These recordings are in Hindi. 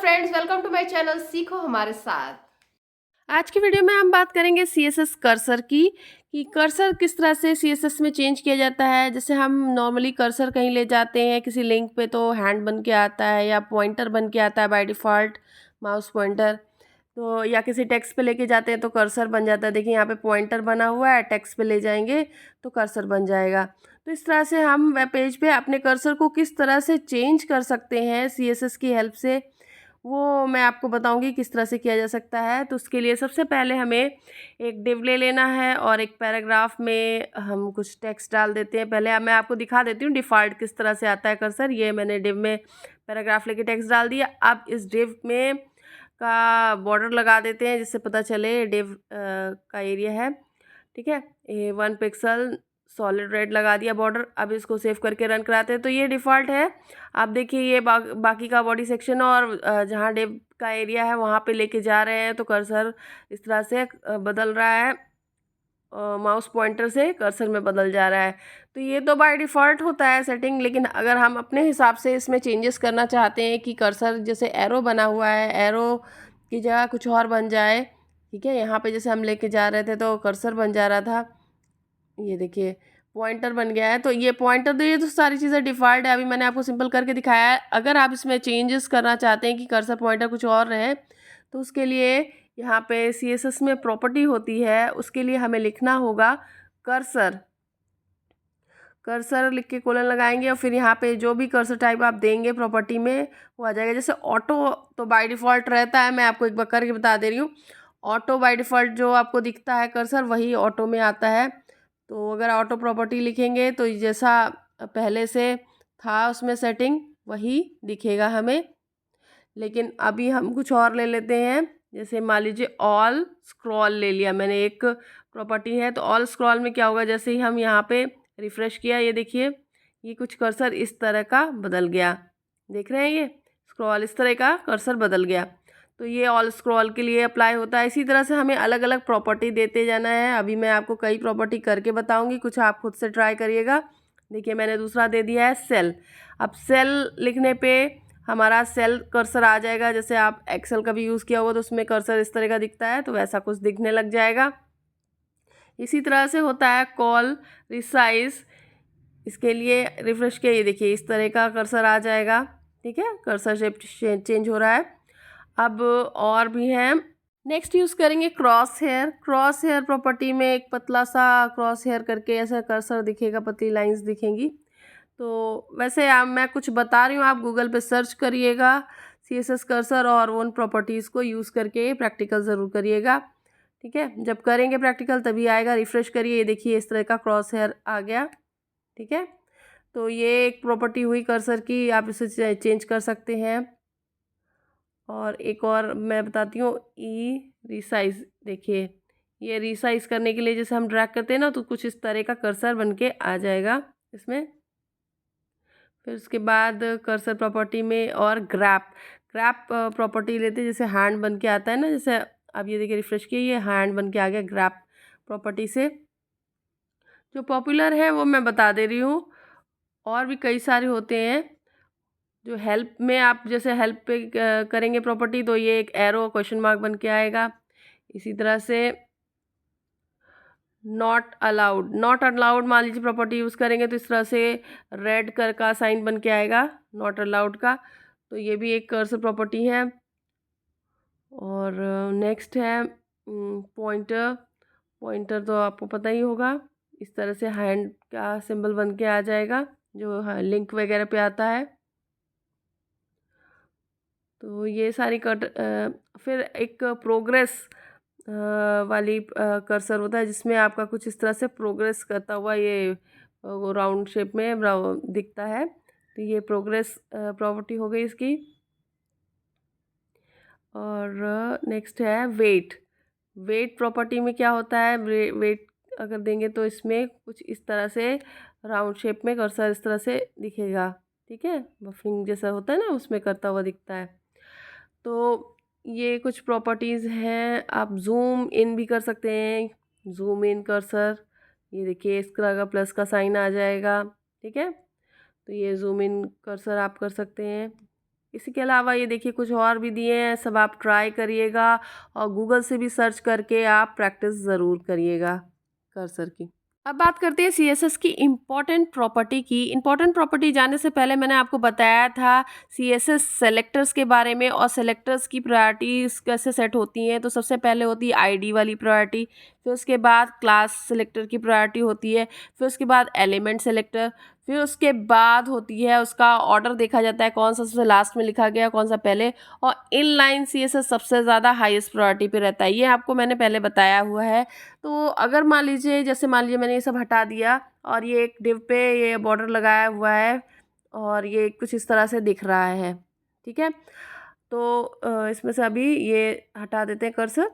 Friends, welcome to my channel सीखो हमारे साथ। आज की वीडियो में हम बात करेंगे सीएसएस कर्सर की कि कर्सर किस तरह से सीएसएस में चेंज किया जाता है। जैसे हम नॉर्मली कर्सर कहीं ले जाते हैं किसी लिंक पे तो हैंड बन के आता है या पॉइंटर बन के आता है बाय डिफ़ॉल्ट, माउस पॉइंटर। तो या किसी टेक्स्ट पे लेके जाते हैं तो कर्सर बन जाता है। देखिए यहाँ पे पॉइंटर बना हुआ है, टेक्स्ट पे ले जाएंगे तो कर्सर बन जाएगा। तो इस तरह से हम वेब पेज पे अपने कर्सर को किस तरह से चेंज कर सकते हैं सीएसएस की हेल्प से, वो मैं आपको बताऊंगी किस तरह से किया जा सकता है। तो उसके लिए सबसे पहले हमें एक डिव ले लेना है और एक पैराग्राफ में हम कुछ टेक्स्ट डाल देते हैं। पहले मैं आपको दिखा देती हूँ डिफ़ॉल्ट किस तरह से आता है कर्सर। ये मैंने डिव में पैराग्राफ लेके टेक्स्ट डाल दिया। अब इस डिव में का बॉर्डर लगा देते हैं जिससे पता चले डिव का एरिया है। ठीक है, ये 1 पिक्सल सॉलिड रेड लगा दिया बॉर्डर। अब इसको सेव करके रन कराते हैं तो ये डिफ़ॉल्ट है। आप देखिए ये बाकी का बॉडी सेक्शन और जहाँ डिव का एरिया है वहाँ पे लेके जा रहे हैं तो कर्सर इस तरह से बदल रहा है, माउस पॉइंटर से कर्सर में बदल जा रहा है। तो ये तो बाय डिफ़ॉल्ट होता है सेटिंग, लेकिन अगर हम अपने हिसाब से इसमें चेंजेस करना चाहते हैं कि कर्सर जैसे एरो बना हुआ है, एरो की जगह कुछ और बन जाए। ठीक है, यहाँ पे जैसे हम लेके जा रहे थे तो कर्सर बन जा रहा था, ये देखिए पॉइंटर बन गया है। तो ये पॉइंटर, तो ये तो सारी चीज़ें डिफ़ॉल्ट है। अभी मैंने आपको सिंपल करके दिखाया है। अगर आप इसमें चेंजेस करना चाहते हैं कि कर्सर पॉइंटर कुछ और रहे तो उसके लिए यहाँ पे सीएसएस में प्रॉपर्टी होती है, उसके लिए हमें लिखना होगा कर्सर। कर्सर लिख के कोलन लगाएंगे और फिर यहाँ पे जो भी कर्सर टाइप आप देंगे प्रॉपर्टी में वो आ जाएगा। जैसे ऑटो तो बाय डिफ़ॉल्ट रहता है, मैं आपको एक बार करके बता दे रही हूँ। ऑटो बाय डिफ़ॉल्ट जो आपको दिखता है कर्सर वही ऑटो में आता है। तो अगर ऑटो प्रॉपर्टी लिखेंगे तो जैसा पहले से था उसमें सेटिंग वही दिखेगा हमें। लेकिन अभी हम कुछ और ले लेते हैं। जैसे मान लीजिए ऑल स्क्रॉल ले लिया मैंने, एक प्रॉपर्टी है। तो ऑल स्क्रॉल में क्या होगा, जैसे ही हम यहाँ पे रिफ़्रेश किया ये देखिए ये कुछ कर्सर इस तरह का बदल गया। देख रहे हैं ये स्क्रॉल इस तरह का कर्सर बदल गया। तो ये ऑल स्क्रॉल के लिए अप्लाई होता है। इसी तरह से हमें अलग अलग प्रॉपर्टी देते जाना है। अभी मैं आपको कई प्रॉपर्टी करके बताऊंगी, कुछ आप खुद से ट्राई करिएगा। देखिए मैंने दूसरा दे दिया है सेल। अब सेल लिखने पे हमारा सेल कर्सर आ जाएगा। जैसे आप एक्सेल का भी यूज़ किया होगा तो उसमें कर्सर इस तरह का दिखता है, तो वैसा कुछ दिखने लग जाएगा। इसी तरह से होता है कॉल रिसाइज, इसके लिए रिफ्रेश किया ये देखिए इस तरह का कर्सर आ जाएगा। ठीक है, कर्सर शेप चेंज हो रहा है। अब और भी है। नेक्स्ट यूज़ करेंगे crosshair. Crosshair property में एक पतला सा क्रॉस हेयर करके ऐसा कर्सर दिखेगा, पतली लाइंस दिखेंगी। तो वैसे मैं कुछ बता रही हूँ, आप गूगल पे सर्च करिएगा सीएसएस कर्सर और उन प्रॉपर्टीज़ को यूज़ करके प्रैक्टिकल ज़रूर करिएगा। ठीक है, जब करेंगे प्रैक्टिकल तभी आएगा। रिफ़्रेश करिए, ये देखिए इस तरह का क्रॉस हेयर आ गया। ठीक है, तो ये एक प्रॉपर्टी हुई कर्सर की, आप इसे चेंज कर सकते हैं। और एक और मैं बताती हूँ, ई रिसाइज। देखिए ये रिसाइज करने के लिए जैसे हम ड्रैग करते हैं ना तो कुछ इस तरह का कर्सर बन के आ जाएगा इसमें। फिर उसके बाद कर्सर प्रॉपर्टी में और ग्रैप ग्रैप प्रॉपर्टी लेते हैं। जैसे हैंड बन के आता है ना, जैसे अब ये देखिए रिफ्रेश किया ये हैंड बन के आ गया ग्रैप प्रॉपर्टी से। जो पॉपुलर है वो मैं बता दे रही हूँ, और भी कई सारे होते हैं। जो हेल्प में आप जैसे हेल्प पे करेंगे प्रॉपर्टी तो ये एक एरो क्वेश्चन मार्क बन के आएगा। इसी तरह से नॉट अलाउड, नॉट अलाउड मान लीजिए प्रॉपर्टी यूज़ करेंगे तो इस तरह से रेड कर का साइन बन के आएगा नॉट अलाउड का। तो ये भी एक कर्सर प्रॉपर्टी है। और नेक्स्ट है पॉइंटर। पॉइंटर तो आपको पता ही होगा, इस तरह से हैंड का सिंबल बन के आ जाएगा जो लिंक वगैरह पे आता है। तो ये सारी फिर एक प्रोग्रेस वाली कर्सर होता है जिसमें आपका कुछ इस तरह से प्रोग्रेस करता हुआ ये वो राउंड शेप में दिखता है। तो ये प्रोग्रेस प्रॉपर्टी हो गई इसकी। और नेक्स्ट है वेट। वेट प्रॉपर्टी में क्या होता है, वेट अगर देंगे तो इसमें कुछ इस तरह से राउंड शेप में कर्सर इस तरह से दिखेगा। ठीक है, बफरिंग जैसा होता है ना उसमें करता हुआ दिखता है। तो ये कुछ प्रॉपर्टीज़ हैं। आप जूम इन भी कर सकते हैं, जूम इन कर्सर। ये देखिए इस तरह का प्लस का साइन आ जाएगा। ठीक है, तो ये जूम इन कर्सर आप कर सकते हैं। इसी के अलावा ये देखिए कुछ और भी दिए हैं, सब आप ट्राई करिएगा और गूगल से भी सर्च करके आप प्रैक्टिस ज़रूर करिएगा कर्सर की। अब बात करते हैं सीएसएस की इम्पॉर्टेंट प्रॉपर्टी की। इम्पॉर्टेंट प्रॉपर्टी जानने से पहले मैंने आपको बताया था सीएसएस सेलेक्टर्स के बारे में और सेलेक्टर्स की प्रायोरिटीज कैसे सेट होती हैं। तो सबसे पहले होती है आईडी वाली प्रायोरिटी, फिर उसके बाद क्लास सेलेक्टर की प्रायोरिटी होती है, फिर उसके बाद एलिमेंट सेलेक्टर, फिर उसके बाद होती है उसका ऑर्डर देखा जाता है कौन सा सबसे लास्ट में लिखा गया कौन सा पहले, और इनलाइन सीएसएस सबसे ज़्यादा हाईएस्ट प्रायोरिटी पे रहता है। ये आपको मैंने पहले बताया हुआ है। तो अगर मान लीजिए जैसे मान लीजिए मैंने ये सब हटा दिया और ये एक डिव पे ये बॉर्डर लगाया हुआ है और ये कुछ इस तरह से दिख रहा है, ठीक है। तो इसमें से अभी ये हटा देते हैं कर्सर।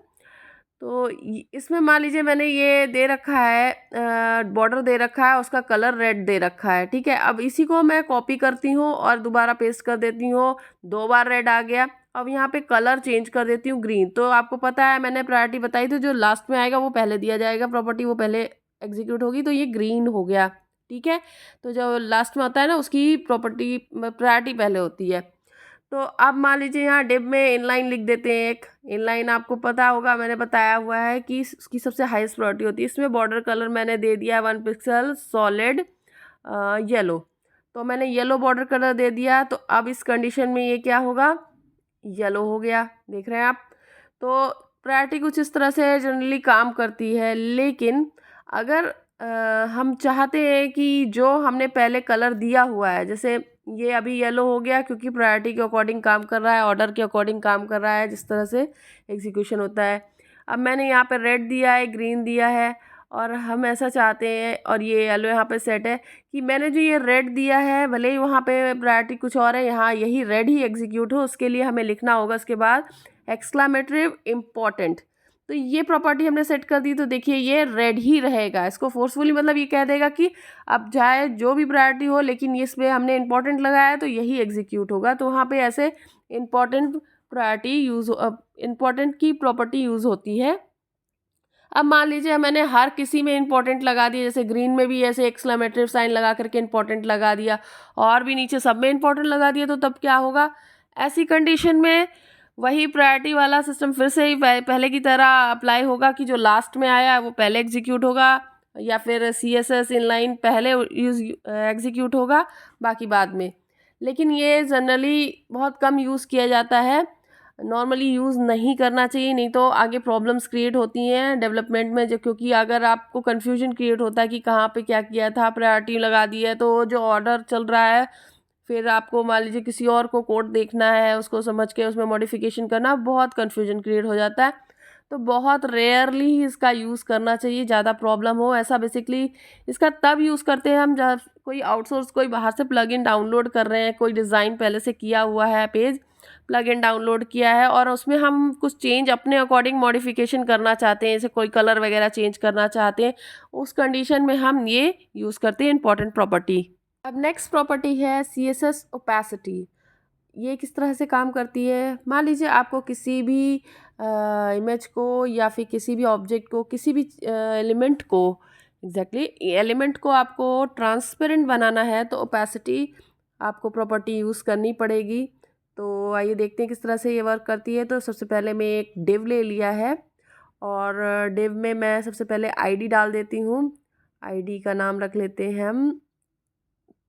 तो इसमें मान लीजिए मैंने ये दे रखा है बॉर्डर दे रखा है, उसका कलर रेड दे रखा है, ठीक है। अब इसी को मैं कॉपी करती हूँ और दोबारा पेस्ट कर देती हूँ, 2 बार रेड आ गया। अब यहाँ पे कलर चेंज कर देती हूँ ग्रीन। तो आपको पता है मैंने प्रायोरिटी बताई थी जो लास्ट में आएगा वो पहले दिया जाएगा, प्रॉपर्टी वो पहले एग्जीक्यूट होगी। तो ये ग्रीन हो गया, ठीक है। तो जो लास्ट में होता है ना उसकी प्रॉपर्टी प्रायोरिटी पहले होती है। तो अब मान लीजिए यहाँ डिव में इनलाइन लिख देते हैं। एक इनलाइन आपको पता होगा मैंने बताया हुआ है कि इसकी सबसे हाईएस्ट प्रायोरिटी होती है। इसमें बॉर्डर कलर मैंने दे दिया 1 पिक्सल सॉलिड येलो। तो मैंने येलो बॉर्डर कलर दे दिया। तो अब इस कंडीशन में ये क्या होगा, येलो हो गया, देख रहे हैं आप। तो प्रायोरिटी कुछ इस तरह से जनरली काम करती है। लेकिन अगर हम चाहते हैं कि जो हमने पहले कलर दिया हुआ है, जैसे ये अभी येलो हो गया क्योंकि प्रायोरिटी के अकॉर्डिंग काम कर रहा है, ऑर्डर के अकॉर्डिंग काम कर रहा है, जिस तरह से एग्जीक्यूशन होता है। अब मैंने यहाँ पे रेड दिया है, ग्रीन दिया है और हम ऐसा चाहते हैं, और ये येलो यहाँ पे सेट है कि मैंने जो ये रेड दिया है भले ही वहाँ पे प्रायोरिटी कुछ और है, यहाँ यही रेड ही एग्जीक्यूट हो, उसके लिए हमें लिखना होगा उसके बाद एक्सक्लामेटिव इम्पॉर्टेंट। तो ये प्रॉपर्टी हमने सेट कर दी। तो देखिए ये रेड ही रहेगा, इसको फोर्सफुली मतलब ये कह देगा कि अब चाहे जो भी प्रायोरिटी हो लेकिन इसमें हमने इंपॉर्टेंट लगाया है तो यही एग्जीक्यूट होगा। तो वहाँ पे ऐसे इंपॉर्टेंट प्रायोरिटी यूज़ इंपॉर्टेंट की प्रॉपर्टी यूज़ होती है। अब मान लीजिए मैंने हर किसी में इंपॉर्टेंट लगा दिया, जैसे ग्रीन में भी ऐसे एक्सक्लेमेटिव साइन लगा करके इंपॉर्टेंट लगा दिया और भी नीचे सब में इंपॉर्टेंट लगा दिया, तो तब क्या होगा, ऐसी कंडीशन में वही प्रायोरिटी वाला सिस्टम फिर से ही पहले की तरह अप्लाई होगा कि जो लास्ट में आया है वो पहले एग्जीक्यूट होगा, या फिर सीएसएस इनलाइन पहले यूज एग्जीक्यूट होगा बाकी बाद में। लेकिन ये जनरली बहुत कम यूज़ किया जाता है, नॉर्मली यूज़ नहीं करना चाहिए, नहीं तो आगे प्रॉब्लम्स क्रिएट होती हैं डेवलपमेंट में। जो क्योंकि अगर आपको कन्फ्यूजन क्रिएट होता है कि कहाँ पे क्या किया था, प्रायोरिटी लगा दी है, तो जो ऑर्डर चल रहा है फिर आपको मान लीजिए किसी और को कोड देखना है, उसको समझ के उसमें मॉडिफिकेशन करना, बहुत कन्फ्यूजन क्रिएट हो जाता है। तो बहुत रेयरली ही इसका यूज़ करना चाहिए, ज़्यादा प्रॉब्लम हो ऐसा। बेसिकली इसका तब यूज़ करते हैं हम जब कोई आउटसोर्स कोई बाहर से प्लगइन डाउनलोड कर रहे हैं, कोई डिज़ाइन पहले से किया हुआ है पेज प्लगइन डाउनलोड किया है और उसमें हम कुछ चेंज अपने अकॉर्डिंग मॉडिफिकेशन करना चाहते हैं, जैसे कोई कलर वगैरह चेंज करना चाहते हैं, उस कंडीशन में हम ये यूज़ करते हैं इंपॉर्टेंट प्रॉपर्टी। अब नेक्स्ट प्रॉपर्टी है सीएसएस ओपेसिटी। ये किस तरह से काम करती है, मान लीजिए आपको किसी भी इमेज को या फिर किसी भी ऑब्जेक्ट को, किसी भी एलिमेंट को, एग्जैक्टली एलिमेंट को आपको ट्रांसपेरेंट बनाना है तो ओपेसिटी आपको प्रॉपर्टी यूज़ करनी पड़ेगी। तो आइए देखते हैं किस तरह से ये वर्क करती है। तो सबसे पहले मैं एक डिव ले लिया है और डिव में मैं सबसे पहले आईडी डाल देती हूँ। आईडी का नाम रख लेते हैं हम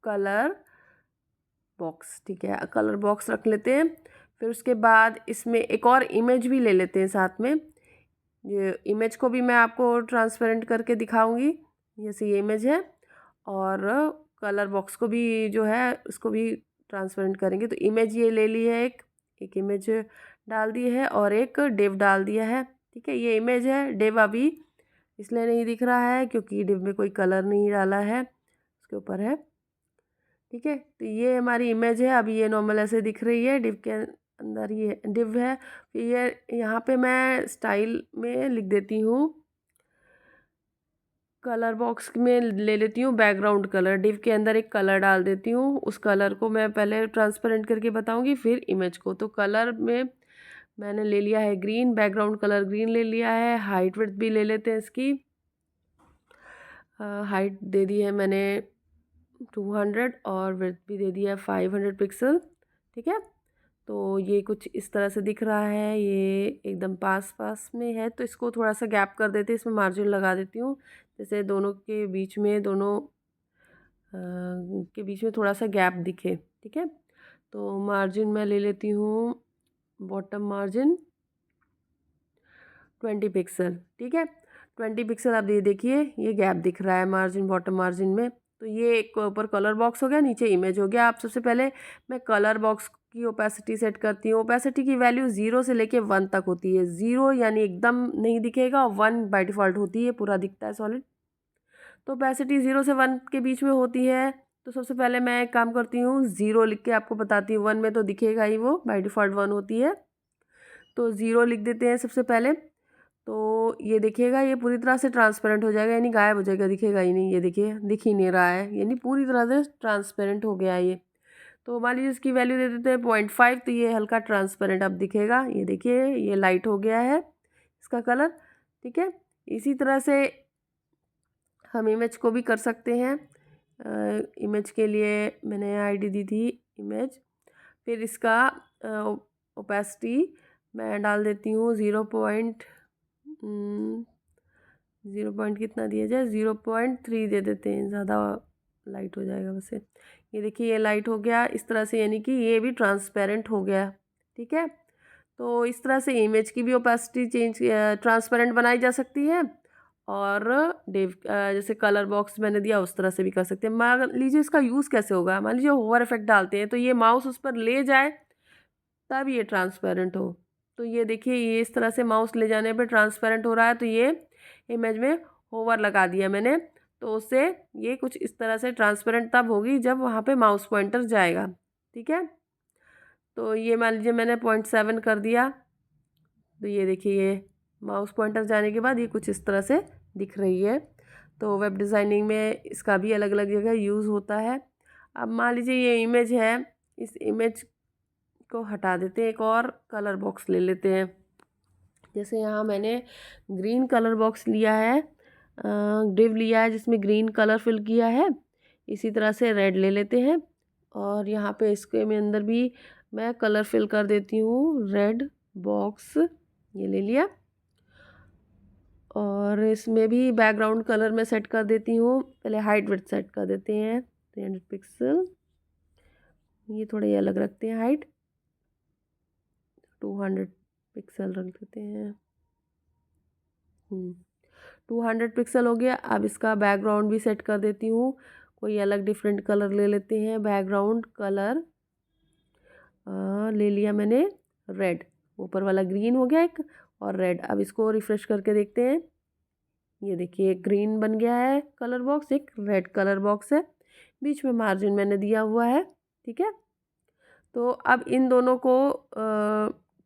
कलर बॉक्स, ठीक है, कलर बॉक्स रख लेते हैं। फिर उसके बाद इसमें एक और इमेज भी ले लेते हैं साथ में। ये इमेज को भी मैं आपको ट्रांसपेरेंट करके दिखाऊंगी, जैसे ये इमेज है, और कलर बॉक्स को भी जो है उसको भी ट्रांसपेरेंट करेंगे। तो इमेज ये ले ली है, एक इमेज डाल दी है और एक डिव डाल दिया है, ठीक है। ये इमेज है, डिव अभी इसलिए नहीं दिख रहा है क्योंकि डिव में कोई कलर नहीं डाला है, उसके ऊपर है, ठीक है। तो ये हमारी इमेज है, अभी ये नॉर्मल ऐसे दिख रही है, डिव के अंदर ये डिव है। फिर ये यहाँ पे मैं स्टाइल में लिख देती हूँ, कलर बॉक्स में ले लेती हूँ बैकग्राउंड कलर, डिव के अंदर एक कलर डाल देती हूँ। उस कलर को मैं पहले ट्रांसपेरेंट करके बताऊँगी फिर इमेज को। तो कलर में मैंने ले लिया है ग्रीन, बैकग्राउंड कलर ग्रीन ले लिया है। हाइट विड्थ भी ले लेते हैं इसकी, हाइट दे दी है मैंने 200 और विड्थ भी दे दिया है 500 पिक्सल, ठीक है। तो ये कुछ इस तरह से दिख रहा है, ये एकदम पास पास में है, तो इसको थोड़ा सा गैप कर देते हैं, इसमें मार्जिन लगा देती हूँ, जैसे दोनों के बीच में के बीच में थोड़ा सा गैप दिखे। ठीक है, तो मार्जिन मैं ले लेती हूँ, बॉटम मार्जिन 20 पिक्सल। ठीक है, 20 पिक्सल। आप ये देखिए, ये गैप दिख रहा है मार्जिन, बॉटम मार्जिन में। तो ये एक ऊपर कलर बॉक्स हो गया, नीचे इमेज हो गया। आप सबसे पहले मैं कलर बॉक्स की ओपेसिटी सेट करती हूँ। ओपेसिटी की वैल्यू 0 से लेके 1 तक होती है। 0 यानी एकदम नहीं दिखेगा, और 1 बाय डिफ़ॉल्ट होती है, पूरा दिखता है सॉलिड। तो ओपेसिटी 0 से 1 के बीच में होती है। तो सबसे पहले मैं एक काम करती हूँ, 0 लिख के आपको बताती हूँ। 1 में तो दिखेगा ही, वो बाय डिफ़ॉल्ट 1 होती है, तो 0 लिख देते हैं सबसे पहले। तो ये देखिएगा, ये पूरी तरह से ट्रांसपेरेंट हो जाएगा, यानी गायब हो जाएगा, दिखेगा ही नहीं। ये देखिए, दिख ही नहीं रहा है, यानी पूरी तरह से ट्रांसपेरेंट हो गया ये। तो मान लीजिए इसकी वैल्यू दे देते हैं 0.5, तो ये हल्का ट्रांसपेरेंट अब दिखेगा। ये देखिए, ये लाइट हो गया है इसका कलर। ठीक है, इसी तरह से हम इमेज को भी कर सकते हैं। इमेज के लिए मैंने आईडी दी थी इमेज, फिर इसका ओपेसिटी मैं डाल देती हूँ 0 कितना दिया जाए, 0.3 दे देते हैं, ज़्यादा लाइट हो जाएगा वैसे। ये देखिए, ये लाइट हो गया इस तरह से, यानी कि ये भी ट्रांसपेरेंट हो गया। ठीक है, तो इस तरह से इमेज की भी ओपेसिटी ट्रांसपेरेंट बनाई जा सकती है, और जैसे कलर बॉक्स मैंने दिया उस तरह से भी कर सकते हैं। मान लीजिए इसका यूज़ कैसे होगा, मान लीजिए होवर इफेक्ट डालते हैं, तो ये माउस उस पर ले जाए तब ये ट्रांसपेरेंट हो। तो ये देखिए, ये इस तरह से माउस ले जाने पे ट्रांसपेरेंट हो रहा है, तो ये इमेज में होवर लगा दिया मैंने, तो उससे ये कुछ इस तरह से ट्रांसपेरेंट तब होगी जब वहाँ पे माउस पॉइंटर जाएगा। ठीक है, तो ये मान लीजिए मैंने 0.7 कर दिया, तो ये देखिए, ये माउस पॉइंटर जाने के बाद ये कुछ इस तरह से दिख रही है। तो वेब डिज़ाइनिंग में इसका भी अलग अलग जगह यूज़ होता है। अब मान लीजिए ये इमेज है, इस इमेज को हटा देते हैं, एक और कलर बॉक्स ले लेते हैं। जैसे यहाँ मैंने ग्रीन कलर बॉक्स लिया है, डिव लिया है जिसमें ग्रीन कलर फिल किया है। इसी तरह से रेड ले लेते हैं, और यहाँ पे इसके में अंदर भी मैं कलर फिल कर देती हूँ, रेड बॉक्स ये ले लिया। और इसमें भी बैकग्राउंड कलर में सेट कर देती हूँ। पहले हाइट विड्थ सेट कर देते हैं 300 पिक्सल, ये थोड़े अलग रखते हैं, हाइट 200 पिक्सल रख देते हैं। 200 पिक्सल हो गया। अब इसका बैकग्राउंड भी सेट कर देती हूँ, कोई अलग डिफरेंट कलर ले लेते हैं। बैकग्राउंड कलर ले लिया मैंने रेड, ऊपर वाला ग्रीन हो गया एक, और रेड। अब इसको रिफ्रेश करके देखते हैं, ये देखिए एक ग्रीन बन गया है कलर बॉक्स, एक रेड कलर बॉक्स है, बीच में मार्जिन मैंने दिया हुआ है। ठीक है, तो अब इन दोनों को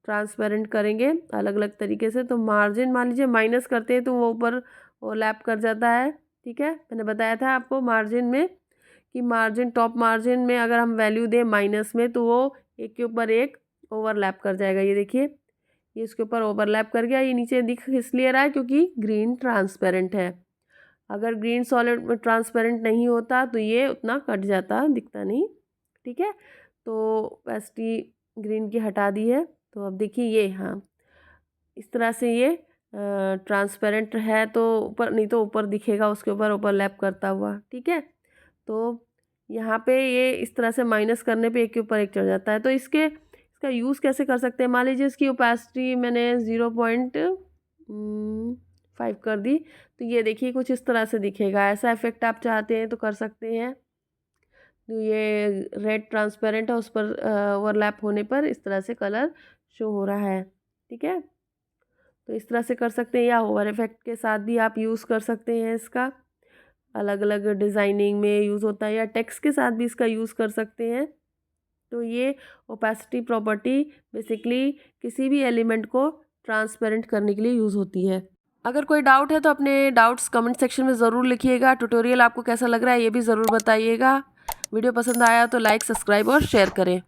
ट्रांसपेरेंट करेंगे अलग अलग तरीके से। तो मार्जिन मान लीजिए माइनस करते हैं तो वो ऊपर ओवरलैप कर जाता है। ठीक है, मैंने बताया था आपको मार्जिन में कि मार्जिन, टॉप मार्जिन में अगर हम वैल्यू दें माइनस में, तो वो एक के ऊपर एक ओवरलैप कर जाएगा। ये देखिए, ये इसके ऊपर ओवरलैप कर गया। ये नीचे दिख इसलिए रहा है क्योंकि ग्रीन ट्रांसपेरेंट है। अगर ग्रीन सॉलिड में ट्रांसपेरेंट नहीं होता तो ये उतना कट जाता, दिखता नहीं। ठीक है, तो ओपेसिटी ग्रीन की हटा दी है। तो अब देखिए ये, हाँ इस तरह से ये ट्रांसपेरेंट है, तो ऊपर नहीं तो ऊपर दिखेगा उसके ऊपर ओवरलैप करता हुआ। ठीक है, तो यहाँ पे ये इस तरह से माइनस करने पे एक के ऊपर एक चढ़ जाता है। तो इसका यूज़ कैसे कर सकते हैं, मान लीजिए इसकी ओपेसिटी मैंने 0.5 कर दी, तो ये देखिए कुछ इस तरह से दिखेगा। ऐसा इफेक्ट आप चाहते हैं तो कर सकते हैं। तो ये रेड ट्रांसपेरेंट है, उस पर ओवरलैप होने पर इस तरह से कलर शो हो रहा है। ठीक है, तो इस तरह से कर सकते हैं, या ओवर इफेक्ट के साथ भी आप यूज़ कर सकते हैं। इसका अलग अलग डिज़ाइनिंग में यूज़ होता है, या टेक्स्ट के साथ भी इसका यूज़ कर सकते हैं। तो ये ओपेसिटी प्रॉपर्टी बेसिकली किसी भी एलिमेंट को ट्रांसपेरेंट करने के लिए यूज़ होती है। अगर कोई डाउट है तो अपने डाउट्स कमेंट सेक्शन में ज़रूर लिखिएगा। ट्यूटोरियल आपको कैसा लग रहा है ये भी ज़रूर बताइएगा। वीडियो पसंद आया तो लाइक, सब्सक्राइब और शेयर करें।